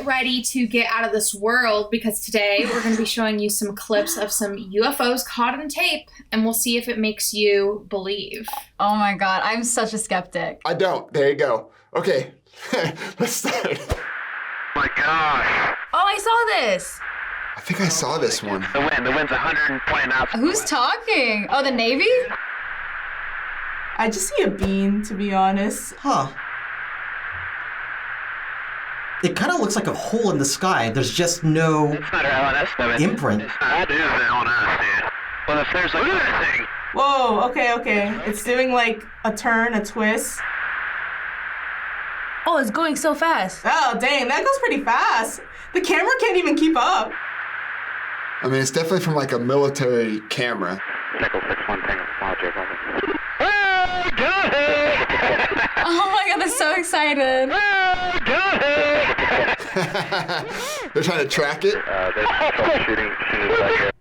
ready to get out of this world because today we're going to be showing you some clips of some UFOs caught on tape, and we'll see if it makes you believe. Oh my God, I'm such a skeptic. I don't. There you go. Okay, let's start. Oh my gosh. Oh, I saw this. I think I saw this one. The wind's 120 knots. Who's talking? Oh, the Navy? I just see a bean, to be honest. Huh. It kind of looks like a hole in the sky. There's just no It's not LNS though. imprint. That is LNS, dude. Well, if there's like that thing. Whoa, okay. It's doing like a turn, a twist. Oh, it's going so fast. Oh, dang, that goes pretty fast. The camera can't even keep up. I mean, it's definitely from like a military camera. Nickel 6-1 Tango, Logic. Oh, got it! Oh my God, they're so excited. Oh, got it! They're trying to track it. There's troubleshooting back here.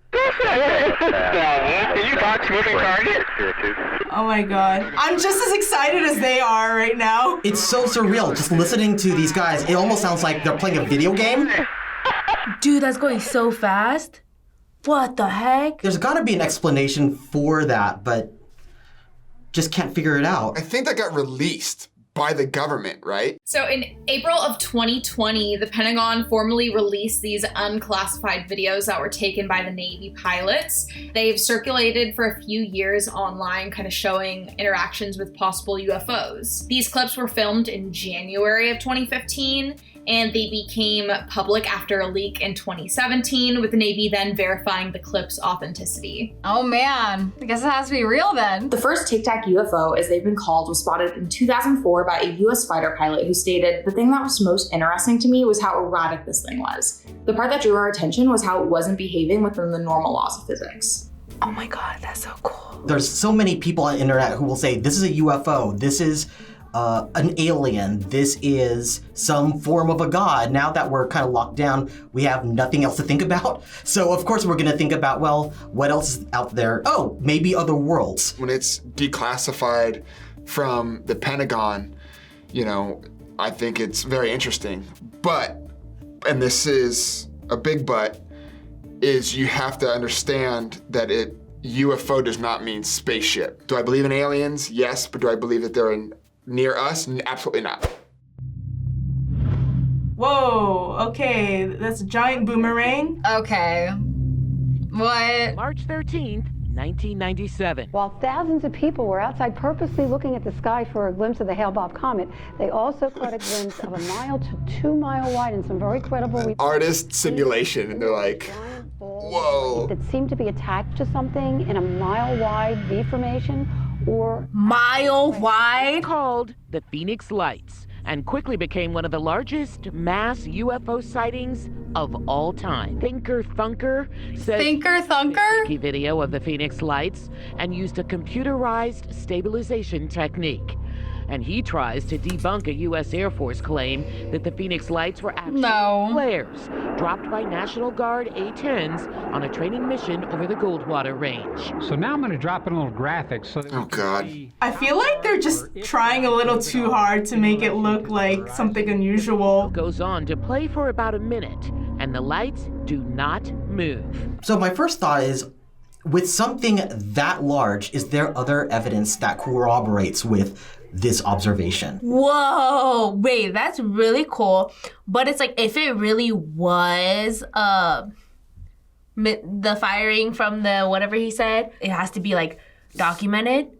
Can you box moving target? Oh my God. I'm just as excited as they are right now. It's so surreal. Just listening to these guys, it almost sounds like they're playing a video game. Dude, that's going so fast. What the heck? There's got to be an explanation for that, but just can't figure it out. I think that got released by the government, right? So in April of 2020, the Pentagon formally released these unclassified videos that were taken by the Navy pilots. They've circulated for a few years online, kind of showing interactions with possible UFOs. These clips were filmed in January of 2015, and they became public after a leak in 2017, with the Navy then verifying the clip's authenticity. Oh man, I guess it has to be real then. The first Tic Tac UFO, as they've been called, was spotted in 2004 by a US fighter pilot who stated, "The thing that was most interesting to me was how erratic this thing was. The part that drew our attention was how it wasn't behaving within the normal laws of physics." Oh my God, that's so cool. There's so many people on the internet who will say, this is a UFO, this is an alien, this is some form of a god. Now that we're kind of locked down, we have nothing else to think about. So of course we're gonna think about, well, what else is out there? Oh, maybe other worlds. When it's declassified from the Pentagon, you know, I think it's very interesting. But, and this is a big but, is you have to understand that UFO does not mean spaceship. Do I believe in aliens? Yes, but do I believe that they're near us? Absolutely not. Whoa, okay, that's a giant boomerang. Okay. What? March 13th, 1997. While thousands of people were outside purposely looking at the sky for a glimpse of the Hale-Bopp comet, they also caught a glimpse of 1 mile to 2 mile wide and some very credible Artist simulation, and they're like, whoa. that seemed to be attached to something in a mile-wide V formation or mile wide? Called the Phoenix Lights, and quickly became one of the largest mass UFO sightings of all time. Thinker Thunker says Thinker Thunker? a video of the Phoenix Lights and used a computerized stabilization technique. And he tries to debunk a U.S. Air Force claim that the Phoenix Lights were actually flares dropped by National Guard A-10s on a training mission over the Goldwater Range. So now I'm going to drop in a little graphics so that oh God. I feel like they're just trying a little too hard to make it look like something unusual. Goes on to play for about a minute, and the lights do not move. So my first thought is, with something that large, is there other evidence that corroborates with this observation? Whoa, wait, that's really cool. But it's like, if it really was the firing from the whatever he said, it has to be like documented.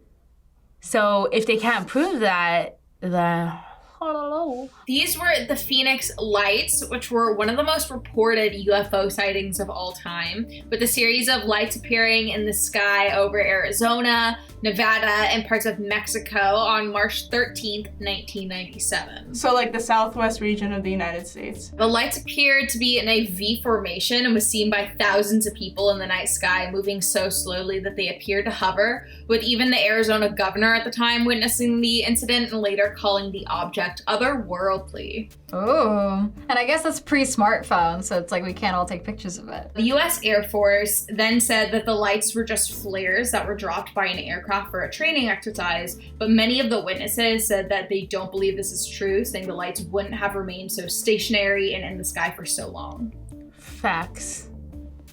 So if they can't prove that, then I don't know. These were the Phoenix Lights, which were one of the most reported UFO sightings of all time, with a series of lights appearing in the sky over Arizona, Nevada, and parts of Mexico on March 13th, 1997. So like the southwest region of the United States. The lights appeared to be in a V formation and was seen by thousands of people in the night sky, moving so slowly that they appeared to hover, with even the Arizona governor at the time witnessing the incident and later calling the object object otherworldly. Oh, and I guess that's pre-smartphone, so it's like we can't all take pictures of it. The US Air Force then said that the lights were just flares that were dropped by an aircraft for a training exercise, but many of the witnesses said that they don't believe this is true, saying the lights wouldn't have remained so stationary and in the sky for so long. Facts.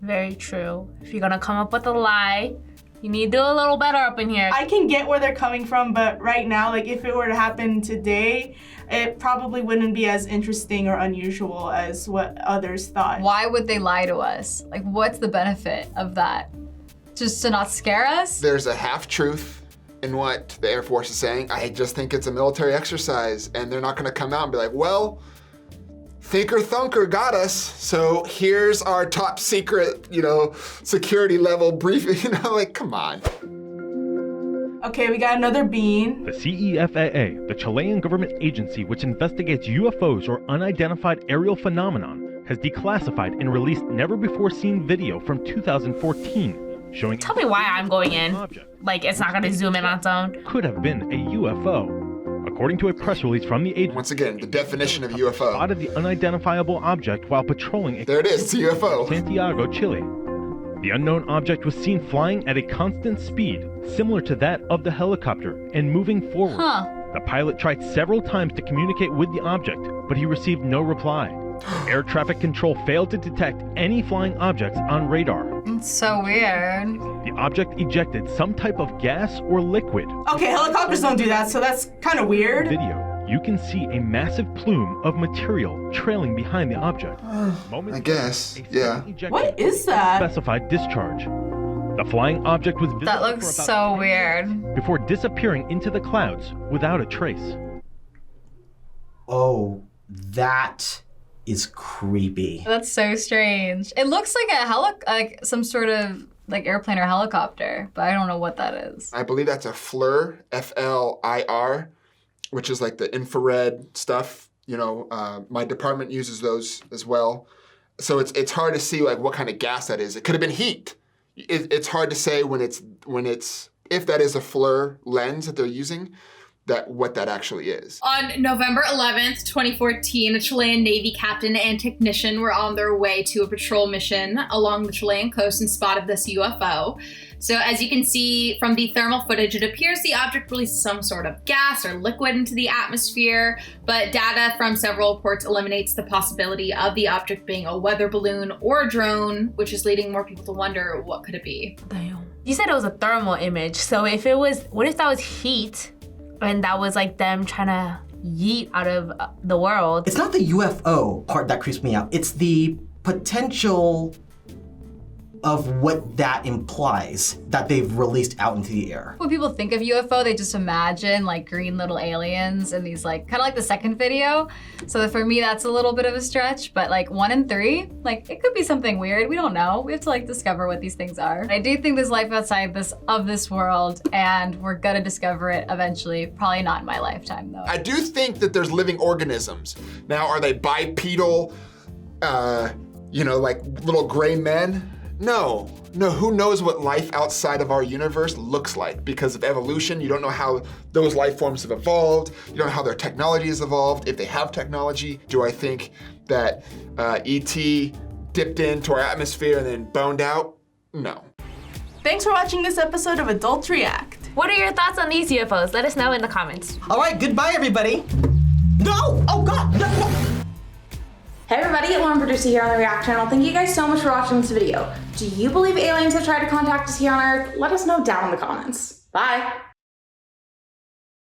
Very true. If you're gonna come up with a lie, you need to do a little better up in here. I can get where they're coming from, but right now, like if it were to happen today, it probably wouldn't be as interesting or unusual as what others thought. Why would they lie to us? Like, what's the benefit of that? Just to not scare us? There's a half-truth in what the Air Force is saying. I just think it's a military exercise, and they're not gonna come out and be like, well, Thinker Thunker got us, so here's our top secret, security level briefing, like, come on. Okay, we got another bean. The CEFAA, the Chilean government agency which investigates UFOs or unidentified aerial phenomenon, has declassified and released never-before-seen video from 2014 showing... Tell me why I'm going in. Like, it's not gonna zoom in on its own. Could have been a UFO. According to a press release from the agency, once again, the definition of UFO. Spotted the unidentifiable object while patrolling. There it is, it's a UFO. Santiago, Chile. The unknown object was seen flying at a constant speed, similar to that of the helicopter, and moving forward. The pilot tried several times to communicate with the object, but he received no reply. Air traffic control failed to detect any flying objects on radar. It's so weird. The object ejected some type of gas or liquid. Okay, helicopters don't do that, so that's kind of weird. Video, you can see a massive plume of material trailing behind the object. I guess, yeah. What is that? Specified discharge. The flying object was visible That looks so weird. Before disappearing into the clouds without a trace. Oh, that is creepy. That's so strange. It looks like like some sort of like airplane or helicopter, but I don't know what that is. I believe that's a FLIR, F-L-I-R, which is like the infrared stuff. My department uses those as well. So it's hard to see like what kind of gas that is. It could have been heat. It's hard to say when it's if that is a FLIR lens that they're using, what that actually is. On November 11th, 2014, a Chilean Navy captain and technician were on their way to a patrol mission along the Chilean coast and spotted this UFO. So as you can see from the thermal footage, it appears the object released some sort of gas or liquid into the atmosphere, but data from several reports eliminates the possibility of the object being a weather balloon or a drone, which is leading more people to wonder what could it be. Damn. You said it was a thermal image, so what if that was heat? And that was like them trying to yeet out of the world. It's not the UFO part that creeps me out. It's the potential of what that implies that they've released out into the air. When people think of UFO, they just imagine like green little aliens and these like, kind of like the second video. So for me, that's a little bit of a stretch, but like 1 in 3, like it could be something weird. We don't know. We have to like discover what these things are. I do think there's life outside this world and we're gonna discover it eventually. Probably not in my lifetime though. I do think that there's living organisms. Now, are they bipedal, like little gray men? No, who knows what life outside of our universe looks like? Because of evolution, you don't know how those life forms have evolved. You don't know how their technology has evolved, if they have technology. Do I think that E.T. dipped into our atmosphere and then boned out? No. Thanks for watching this episode of Adults React. What are your thoughts on these UFOs? Let us know in the comments. All right, goodbye everybody. No, oh God, no. Hey everybody, Lauren Producer here on the React channel. Thank you guys so much for watching this video. Do you believe aliens have tried to contact us here on Earth? Let us know down in the comments. Bye.